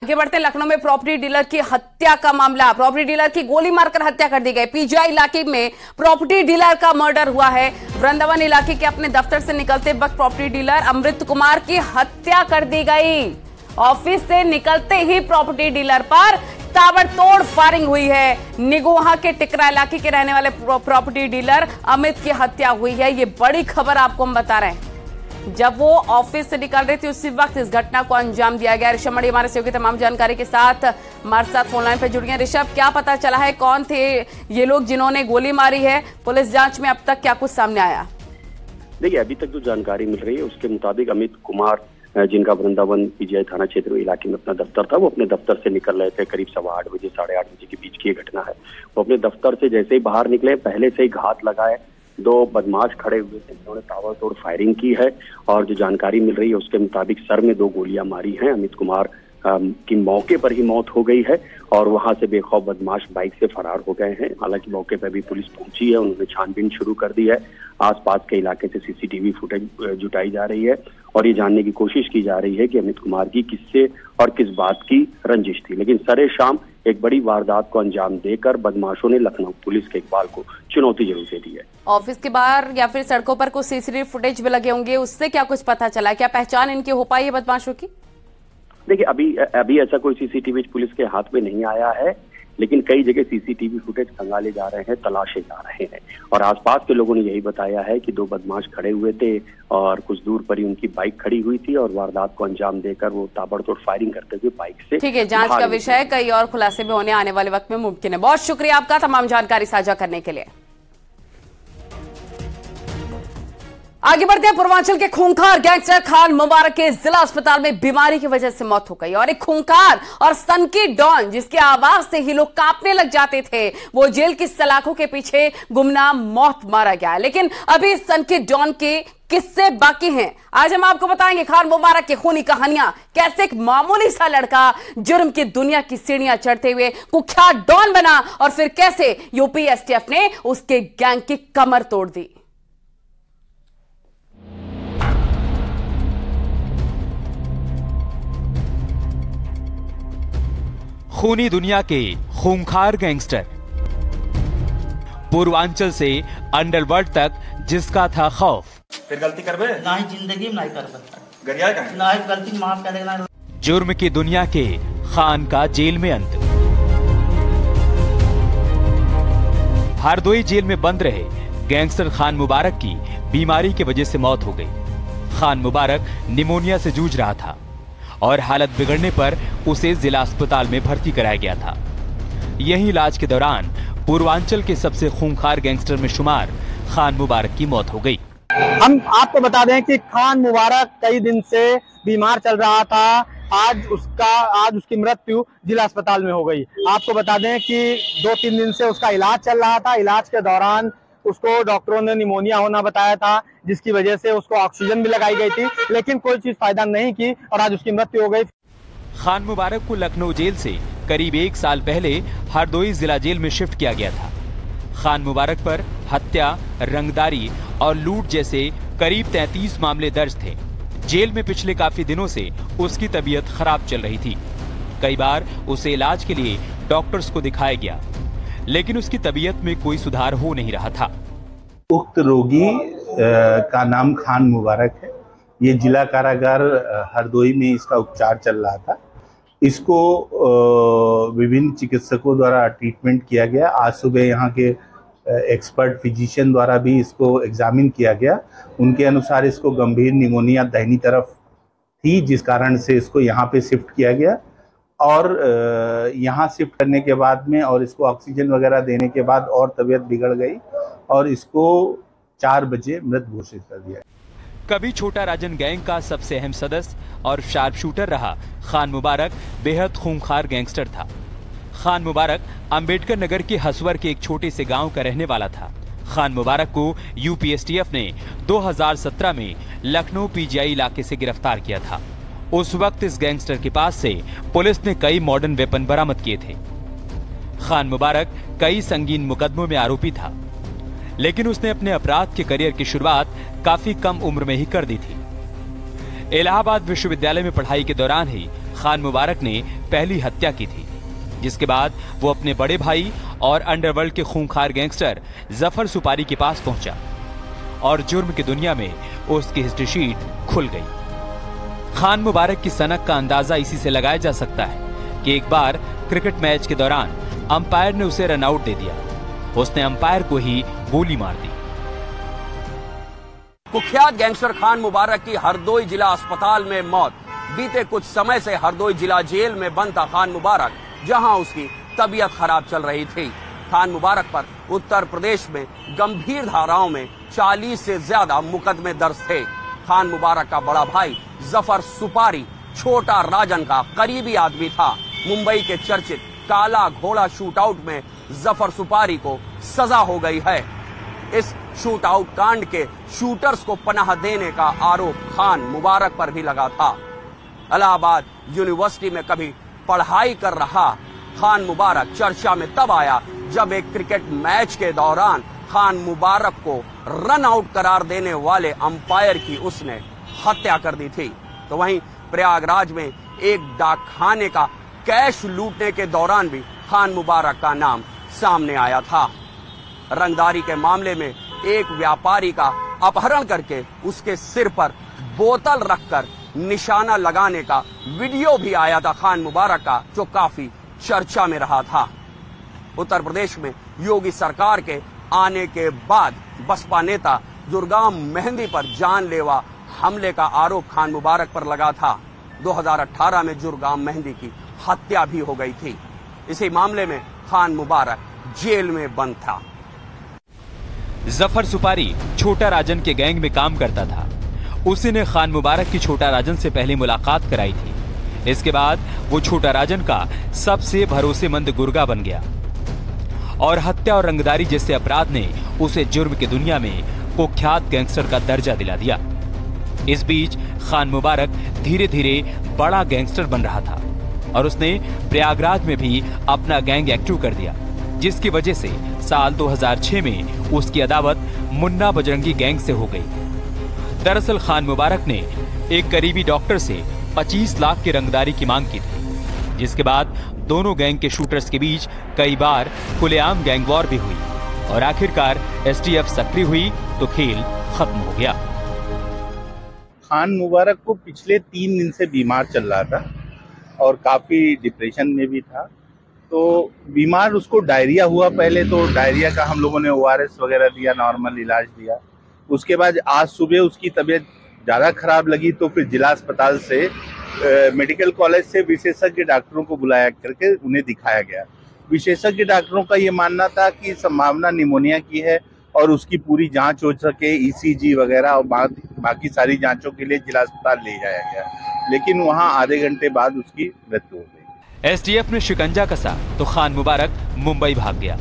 आगे बढ़ते लखनऊ में प्रॉपर्टी डीलर की हत्या का मामला। प्रॉपर्टी डीलर की गोली मारकर हत्या कर दी गई। पीजीआई इलाके में प्रॉपर्टी डीलर का मर्डर हुआ है। वृंदावन इलाके के अपने दफ्तर से निकलते वक्त प्रॉपर्टी डीलर अमृत कुमार की हत्या कर दी गई। ऑफिस से निकलते ही प्रॉपर्टी डीलर पर ताबड़तोड़ फायरिंग हुई है। निगोहा के टिकरा इलाके के रहने वाले प्रॉपर्टी डीलर अमित की हत्या हुई है। ये बड़ी खबर आपको हम बता रहे हैं। जब वो ऑफिस से निकल रही थी उसी वक्त इस घटना को अंजाम दिया गया। ऋषभ मणि हमारे सहयोगी तमाम जानकारी के साथ हमारे साथ फोन लाइन पर जुड़ गए। ऋषभ, क्या पता चला है, कौन थे ये लोग जिन्होंने गोली मारी है? पुलिस जांच में अब तक क्या कुछ सामने आया? देखिए, अभी तक जो जानकारी मिल रही है उसके मुताबिक अमित कुमार, जिनका वृंदावन पीजीआई थाना क्षेत्र इलाके में अपना दफ्तर था, वो अपने दफ्तर से निकल रहे थे। करीब 8:15 बजे 8:30 बजे के बीच की घटना है। वो अपने दफ्तर से जैसे ही बाहर निकले, पहले से ही घात लगाए दो बदमाश खड़े हुए थे, उन्होंने ताबड़तोड़ फायरिंग की है। और जो जानकारी मिल रही है उसके मुताबिक सर में 2 गोलियां मारी हैं। अमित कुमार की मौके पर ही मौत हो गई है और वहां से बेखौफ बदमाश बाइक से फरार हो गए हैं। हालांकि मौके पर भी पुलिस पहुंची है, उन्होंने छानबीन शुरू कर दी है। आसपास के इलाके से सीसीटीवी फुटेज जुटाई जा रही है और ये जानने की कोशिश की जा रही है कि अमित कुमार की किससे और किस बात की रंजिश थी। लेकिन सरे शाम एक बड़ी वारदात को अंजाम देकर बदमाशों ने लखनऊ पुलिस के इकबाल को चुनौती जरूर दे दी है। ऑफिस के बाहर या फिर सड़कों पर कुछ सीसीटीवी फुटेज भी लगे होंगे, उससे क्या कुछ पता चला? क्या पहचान इनकी हो पाई है बदमाशों की? देखिए, अभी ऐसा कोई सीसीटीवी पुलिस के हाथ में नहीं आया है, लेकिन कई जगह सीसीटीवी फुटेज खंगाले जा रहे हैं, तलाशे जा रहे हैं। और आसपास के लोगों ने यही बताया है कि 2 बदमाश खड़े हुए थे और कुछ दूर पर ही उनकी बाइक खड़ी हुई थी और वारदात को अंजाम देकर वो ताबड़तोड़ फायरिंग करते हुए बाइक से। ठीक है, जांच का विषय है, कई और खुलासे भी होने आने वाले वक्त में मुमकिन है। बहुत शुक्रिया आपका तमाम जानकारी साझा करने के लिए। आगे बढ़ते हैं। पूर्वांचल के खूंखार गैंगस्टर खान मुबारक के जिला अस्पताल में बीमारी की वजह से मौत हो गई। और एक खूंखार और सनकी डॉन जिसकी आवाज से ही लोग कांपने लग जाते थे, वो जेल की सलाखों के पीछे गुमनाम मौत मारा गया है। लेकिन अभी सनकी डॉन के किस्से बाकी हैं। आज हम आपको बताएंगे खान मुबारक की खूनी कहानियां, कैसे एक मामूली सा लड़का जुर्म की दुनिया की सीढ़ियां चढ़ते हुए कुख्यात डॉन बना और फिर कैसे यूपी एसटीएफ ने उसके गैंग की कमर तोड़ दी। खूनी दुनिया के खूंखार गैंगस्टर, पूर्वांचल से अंडरवर्ल्ड तक जिसका था खौफ। फिर गलती करबे ना ही जिंदगी में नहीं कर सकता, गरिया का ना ही गलती माफ कर देना। जुर्म की दुनिया के खान का जेल में अंत। हरदोई जेल में बंद रहे गैंगस्टर खान मुबारक की बीमारी की वजह से मौत हो गई। खान मुबारक निमोनिया से जूझ रहा था और हालत बिगड़ने पर उसे जिला अस्पताल में भर्ती कराया गया था। यही इलाज के दौरान पूर्वांचल के सबसे खूंखार गैंगस्टर में शुमार खान मुबारक की मौत हो गई। हम आपको बता दें कि खान मुबारक कई दिन से बीमार चल रहा था। आज उसकी मृत्यु जिला अस्पताल में हो गई। आपको बता दें कि 2-3 दिन से उसका इलाज चल रहा था। इलाज के दौरान उसको डॉक्टरों ने निमोनिया होना बताया था, जिसकी वजह से उसको ऑक्सीजन भी लगाई गई थी, लेकिन कोई चीज फायदा नहीं की और आज उसकी मृत्यु हो गई। खान मुबारक को लखनऊ जेल से करीब 1 साल पहले हरदोई जिला जेल में शिफ्ट किया गया था। खान मुबारक पर हत्या, रंगदारी और लूट जैसे करीब 33 मामले दर्ज थे। जेल में पिछले काफी दिनों से उसकी तबीयत खराब चल रही थी। कई बार उसे इलाज के लिए डॉक्टर्स को दिखाया गया, लेकिन उसकी तबीयत में कोई सुधार हो नहीं रहा था। उक्त रोगी का नाम खान मुबारक है। ये जिला कारागार हरदोई में इसका उपचार चल रहा था। इसको विभिन्न चिकित्सकों द्वारा ट्रीटमेंट किया गया। आज सुबह यहाँ के एक्सपर्ट फिजिशियन द्वारा भी इसको एग्जामिन किया गया। उनके अनुसार इसको गंभीर निमोनिया दाहिनी तरफ थी, जिस कारण से इसको यहाँ पे शिफ्ट किया गया। और यहाँ शिफ्ट करने के बाद में और इसको ऑक्सीजन वगैरह देने के बाद और तबीयत बिगड़ गई और इसको 4 बजे मृत घोषित कर दिया। कभी छोटा राजन गैंग का सबसे अहम सदस्य और शार्प शूटर रहा खान मुबारक बेहद खूंखार गैंगस्टर था। खान मुबारक अंबेडकर नगर के हसवर के एक छोटे से गांव का रहने वाला था। खान मुबारक को यूपी एसटीएफ ने 2017 में लखनऊ पीजीआई इलाके से गिरफ्तार किया था। उस वक्त इस गैंगस्टर के पास से पुलिस ने कई मॉडर्न वेपन बरामद किए थे। खान मुबारक कई संगीन मुकदमों में आरोपी था, लेकिन उसने अपने अपराध के करियर की शुरुआत काफी कम उम्र में ही कर दी थी। इलाहाबाद विश्वविद्यालय में पढ़ाई के दौरान ही खान मुबारक ने पहली हत्या की थी, जिसके बाद वो अपने बड़े भाई और अंडरवर्ल्ड के खूंखार गैंगस्टर जफर सुपारी के पास पहुंचा और जुर्म की दुनिया में उसकी हिस्ट्री शीट खुल गई। खान मुबारक की सनक का अंदाजा इसी से लगाया जा सकता है कि एक बार क्रिकेट मैच के दौरान अंपायर ने उसे रन आउट दे दिया। उसने अंपायर को ही गोली मार दी। कुख्यात गैंगस्टर खान मुबारक की हरदोई जिला अस्पताल में मौत। बीते कुछ समय से हरदोई जिला जेल में बंद था खान मुबारक, जहां उसकी तबीयत खराब चल रही थी। खान मुबारक पर उत्तर प्रदेश में गंभीर धाराओं में 40 से ज्यादा मुकदमे दर्ज थे। खान मुबारक का बड़ा भाई जफर सुपारी छोटा राजन का करीबी आदमी था। मुंबई के चर्चित काला घोड़ा शूटआउट में जफर सुपारी को सजा हो गई है। इस शूटआउट कांड के शूटर्स को पनाह देने का आरोप खान मुबारक पर भी लगा था। इलाहाबाद यूनिवर्सिटी में कभी पढ़ाई कर रहा खान मुबारक चर्चा में तब आया जब एक क्रिकेट मैच के दौरान खान मुबारक को रन आउट करार देने वाले अंपायर की उसने हत्या कर दी थी। तो वहीं प्रयागराज में एक डाकखाने का कैश लूटने के दौरान भी खान मुबारक का नाम सामने आया था। रंगदारी के मामले में एक व्यापारी का अपहरण करके उसके सिर पर बोतल रखकर निशाना लगाने का वीडियो भी आया था खान मुबारक का, जो काफी चर्चा में रहा था। उत्तर प्रदेश में योगी सरकार के आने के बाद बसपा नेता जुरगाम मेहंदी पर जानलेवा हमले का आरोप खान मुबारक पर लगा था। 2018 में जुरगाम मेहंदी की हत्या भी हो गई थी। इसी मामले में खान मुबारक जेल में बंद था। जफर सुपारी छोटा राजन के गैंग में काम करता था। उसी ने खान मुबारक की छोटा राजन से पहले मुलाकात कराई थी। इसके बाद वो छोटा राजन का सबसे भरोसेमंद गुर्गा बन गया और हत्या और रंगदारी जैसे अपराध ने उसे जुर्म की दुनिया में कुख्यात गैंगस्टर का दर्जा दिला दिया। इस बीच खान मुबारक धीरे धीरे बड़ा गैंगस्टर बन रहा था और उसने प्रयागराज में भी अपना गैंग एक्टिव कर दिया, जिसकी वजह से साल 2006 में उसकी अदावत मुन्ना बजरंगी गैंग से हो गई। दरअसल खान मुबारक ने एक करीबी डॉक्टर से 25 लाख की रंगदारी की मांग की थी, जिसके बाद दोनों गैंग के शूटर्स के बीच कई बार खुलेआम गैंग वॉर भी हुई और आखिरकार एसटीएफ सक्रिय हुई तो खेल खत्म हो गया। खान मुबारक को पिछले 3 दिन से बीमार चल रहा था और काफी डिप्रेशन में भी था। तो बीमार उसको डायरिया हुआ पहले, तो डायरिया का हम लोगों ने ORS वगैरह दिया, नॉर्मल इलाज दिया। उसके बाद आज सुबह उसकी तबीयत ज़्यादा खराब लगी तो फिर जिला अस्पताल से मेडिकल कॉलेज से विशेषज्ञ डॉक्टरों को बुलाया करके उन्हें दिखाया गया। विशेषज्ञ डॉक्टरों का ये मानना था कि संभावना निमोनिया की है और उसकी पूरी जांच हो सके, ECG वगैरह और बाकी सारी जांचों के लिए जिला अस्पताल ले जाया गया, लेकिन वहां आधे घंटे बाद उसकी मृत्यु हो गई। एसटीएफ ने शिकंजा कसा तो खान मुबारक मुंबई भाग गया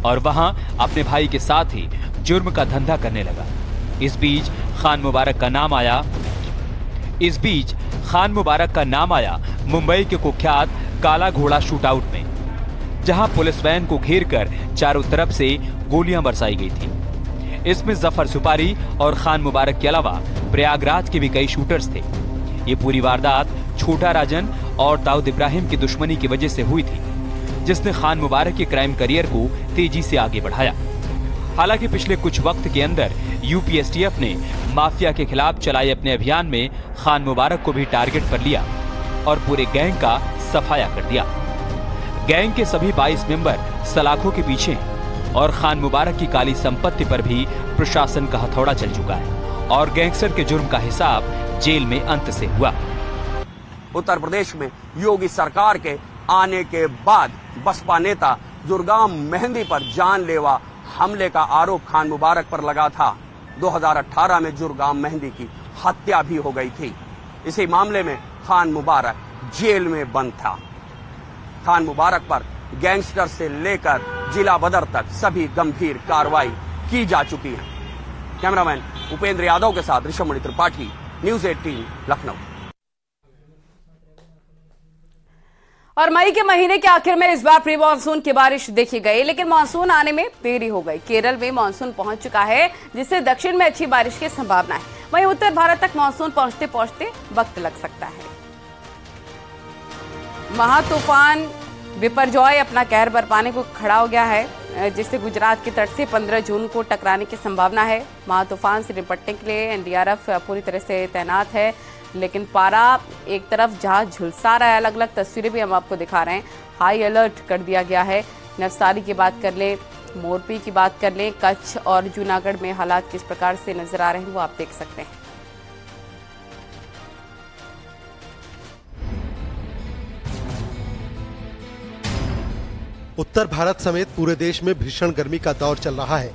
और वहां अपने भाई के साथ ही जुर्म का धंधा करने लगा। इस बीच खान मुबारक का नाम आया मुंबई के कुख्यात काला घोड़ा शूटआउट में, जहां पुलिस वैन को घेरकर चारों तरफ से गोलियां बरसाई गई थी। इसमें जफर सुपारी और खान मुबारक के अलावा प्रयागराज के भी कई शूटर्स थे। ये पूरी वारदात छोटा राजन और दाऊद इब्राहिम की दुश्मनी की वजह से हुई थी, जिसने खान मुबारक के क्राइम करियर को तेजी से आगे बढ़ाया। हालांकि पिछले कुछ वक्त के अंदर यूपीएसटीएफ ने माफिया के खिलाफ चलाए अपने अभियान में खान मुबारक को भी टारगेट पर लिया और पूरे गैंग का सफाया कर दिया। गैंग के सभी 22 मेंबर सलाखों के पीछे हैं और खान मुबारक की काली संपत्ति पर भी प्रशासन का हथौड़ा चल चुका है और गैंगस्टर के जुर्म का हिसाब जेल में अंत से हुआ। उत्तर प्रदेश में योगी सरकार के आने के बाद बसपा नेता जुरगाम मेहंदी पर जानलेवा हमले का आरोप खान मुबारक पर लगा था। 2018 में जुरगाम मेहंदी की हत्या भी हो गई थी। इसी मामले में खान मुबारक जेल में बंद था। खान मुबारक पर गैंगस्टर से लेकर जिला बदर तक सभी गंभीर कार्रवाई की जा चुकी है। कैमरामैन उपेंद्र यादव के साथ ऋषभमणि त्रिपाठी, न्यूज़ 18 लखनऊ। और मई के महीने के आखिर में इस बार प्री मानसून की बारिश देखी गई, लेकिन मानसून आने में देरी हो गई। केरल में मानसून पहुंच चुका है, जिससे दक्षिण में अच्छी बारिश की संभावना है। वहीं उत्तर भारत तक मानसून पहुंचते पहुंचते वक्त लग सकता है। महातूफान बिपरजॉय अपना कहर बरपाने को खड़ा हो गया है, जिससे गुजरात के तट से 15 जून को टकराने की संभावना है। महातूफान से निपटने के लिए एनडीआरएफ पूरी तरह से तैनात है, लेकिन पारा एक तरफ जहां झुलसा रहा है, अलग अलग तस्वीरें भी हम आपको दिखा रहे हैं। हाई अलर्ट कर दिया गया है। नवसारी की बात कर लें, मोरपी की बात कर लें, कच्छ और जूनागढ़ में हालात किस प्रकार से नजर आ रहे हैं वो आप देख सकते हैं। उत्तर भारत समेत पूरे देश में भीषण गर्मी का दौर चल रहा है।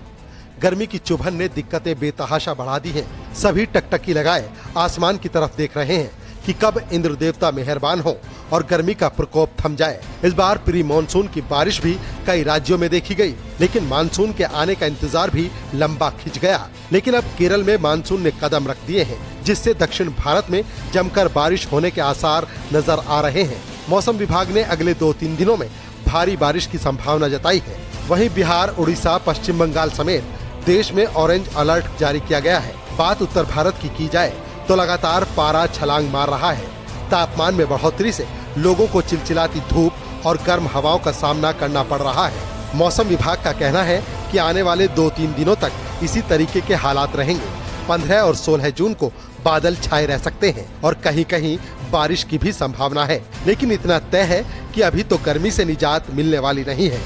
गर्मी की चुभन ने दिक्कतें बेतहाशा बढ़ा दी हैं। सभी टकटकी लगाए आसमान की तरफ देख रहे हैं कि कब इंद्र देवता मेहरबान हो और गर्मी का प्रकोप थम जाए। इस बार प्री मानसून की बारिश भी कई राज्यों में देखी गई, लेकिन मानसून के आने का इंतजार भी लंबा खिंच गया। लेकिन अब केरल में मानसून ने कदम रख दिए हैं, जिससे दक्षिण भारत में जमकर बारिश होने के आसार नजर आ रहे हैं। मौसम विभाग ने अगले 2-3 दिनों में भारी बारिश की संभावना जताई है। वहीं बिहार, उड़ीसा, पश्चिम बंगाल समेत देश में ऑरेंज अलर्ट जारी किया गया है। बात उत्तर भारत की जाए तो लगातार पारा छलांग मार रहा है। तापमान में बढ़ोतरी से लोगों को चिलचिलाती धूप और गर्म हवाओं का सामना करना पड़ रहा है। मौसम विभाग का कहना है कि आने वाले 2-3 दिनों तक इसी तरीके के हालात रहेंगे। 15 और 16 जून को बादल छाए रह सकते हैं और कहीं कहीं बारिश की भी संभावना है, लेकिन इतना तय है कि अभी तो गर्मी से निजात मिलने वाली नहीं है।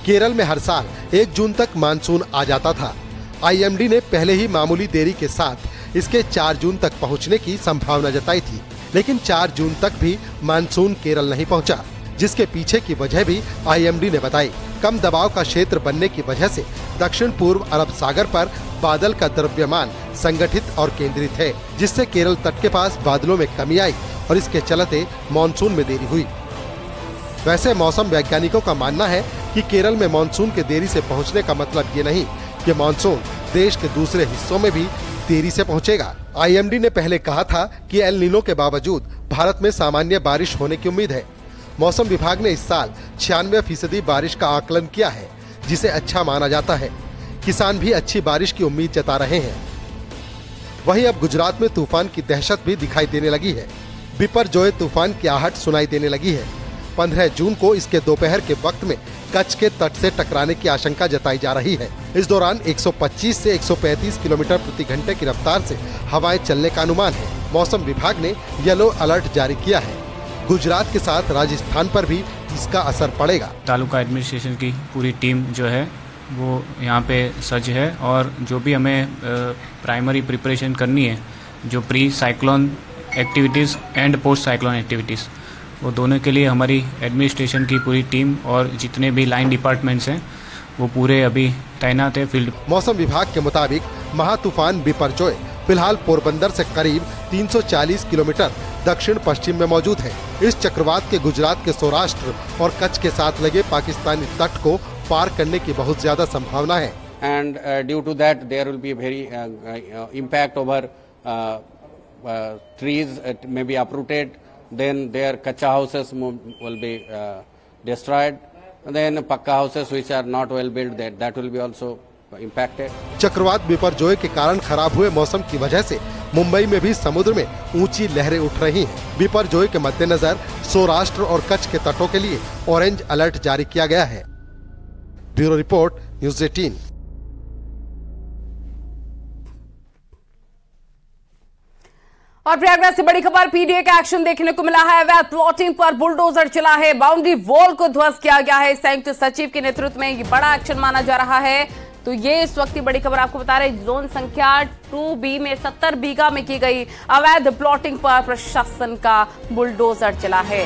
केरल में हर साल 1 जून तक मानसून आ जाता था। आईएमडी ने पहले ही मामूली देरी के साथ इसके 4 जून तक पहुंचने की संभावना जताई थी, लेकिन 4 जून तक भी मानसून केरल नहीं पहुंचा, जिसके पीछे की वजह भी आईएमडी ने बताई। कम दबाव का क्षेत्र बनने की वजह से दक्षिण पूर्व अरब सागर पर बादल का द्रव्यमान संगठित और केंद्रित है, जिससे केरल तट के पास बादलों में कमी आई और इसके चलते मानसून में देरी हुई। वैसे मौसम वैज्ञानिकों का मानना है कि केरल में मानसून के देरी से पहुंचने का मतलब ये नहीं कि मानसून देश के दूसरे हिस्सों में भी देरी से पहुंचेगा। आईएमडी ने पहले कहा था कि एल नीनो के बावजूद भारत में सामान्य बारिश होने की उम्मीद है। मौसम विभाग ने इस साल 96% बारिश का आकलन किया है, जिसे अच्छा माना जाता है। किसान भी अच्छी बारिश की उम्मीद जता रहे हैं। वहीं अब गुजरात में तूफान की दहशत भी दिखाई देने लगी है। बिपरजॉय तूफान की आहट सुनाई देने लगी है। 15 जून को इसके दोपहर के वक्त में कच्छ के तट से टकराने की आशंका जताई जा रही है। इस दौरान 125 से 135 किलोमीटर प्रति घंटे की रफ्तार से हवाएं चलने का अनुमान है। मौसम विभाग ने येलो अलर्ट जारी किया है। गुजरात के साथ राजस्थान पर भी इसका असर पड़ेगा। तालुका एडमिनिस्ट्रेशन की पूरी टीम जो है वो यहाँ पे सज्ज है, और जो भी हमें प्राइमरी प्रिपरेशन करनी है, जो pre cyclone activities and post cyclone activities, वो दोनों के लिए हमारी एडमिनिस्ट्रेशन की पूरी टीम और जितने भी लाइन डिपार्टमेंट्स हैं वो पूरे अभी तैनात है फील्ड। मौसम विभाग के मुताबिक महातूफान बिपरजॉय फिलहाल पोरबंदर से करीब 340 किलोमीटर दक्षिण पश्चिम में मौजूद है। इस चक्रवात के गुजरात के सौराष्ट्र और कच्छ के साथ लगे पाकिस्तानी तट को पार करने की बहुत ज्यादा संभावना है। And due to that there will be very impact over trees, it may be uprooted, then their kacha houses will be destroyed, and then pakka houses which are not well built, that will be also impacted. चक्रवात बिपरजॉय के कारण खराब हुए मौसम की वजह से मुंबई में भी समुद्र में ऊंची लहरें उठ रही हैं। बिपरजॉय के मद्देनजर सौराष्ट्र और कच्छ के तटों के लिए ऑरेंज अलर्ट जारी किया गया है। Bureau report, news 18। और प्रयागराज से बड़ी खबर, पीडीए का एक्शन देखने को मिला है। अवैध प्लॉटिंग पर बुलडोजर चला है, बाउंड्री वॉल को ध्वस्त किया गया है। संयुक्त सचिव के नेतृत्व में ये बड़ा एक्शन माना जा रहा है। तो ये इस वक्त की बड़ी खबर आपको बता रहे, जोन संख्या 2B में 70 बीघा में की गई अवैध प्लॉटिंग पर प्रशासन का बुलडोजर चला है।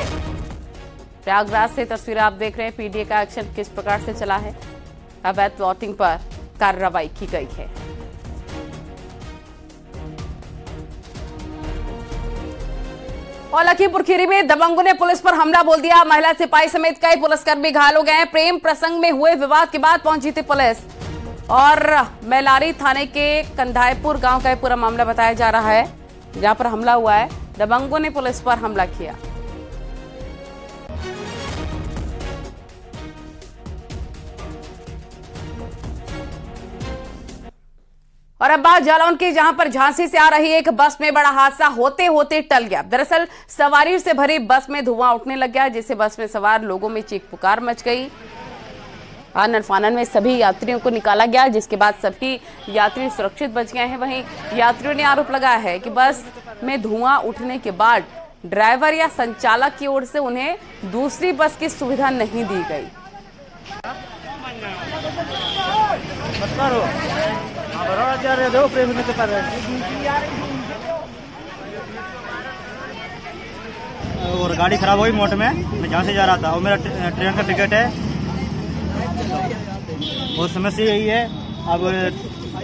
प्रयागराज से तस्वीरें आप देख रहे हैं, पीडीए का एक्शन किस प्रकार से चला है। अवैध प्लॉटिंग पर कार्रवाई की गई है। और लखीमपुर खीरी में दबंगों ने पुलिस पर हमला बोल दिया। महिला सिपाही समेत कई पुलिसकर्मी घायल हो गए। प्रेम प्रसंग में हुए विवाद के बाद पहुंची थी पुलिस। और मेलारी थाने के कंधायपुर गांव का पूरा मामला बताया जा रहा है, जहां पर हमला हुआ है। दबंगों ने पुलिस पर हमला किया। और अब बात जालौन की, जहां पर झांसी से आ रही एक बस में बड़ा हादसा होते होते टल गया। दरअसल सवारी से भरी बस में धुआं उठने लग गया, जिससे बस में सवार लोगों में चीख पुकार मच गई। आनन फानन में सभी यात्रियों को निकाला गया, जिसके बाद सभी यात्री सुरक्षित बच गए हैं। वहीं यात्रियों ने आरोप लगाया है कि बस में धुआं उठने के बाद ड्राइवर या संचालक की ओर से उन्हें दूसरी बस की सुविधा नहीं दी गई। और गाड़ी खराब हुई मोट में, मैं जहाँ से जा रहा था और मेरा ट्रेन का टिकट है। बहुत समस्या यही है, अब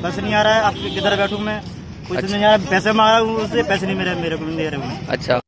बस नहीं आ रहा है, अब किधर बैठूं मैं, कुछ नहीं आ रहा। पैसे मांगा उससे, पैसे नहीं मेरे को नहीं दे रहे। अच्छा,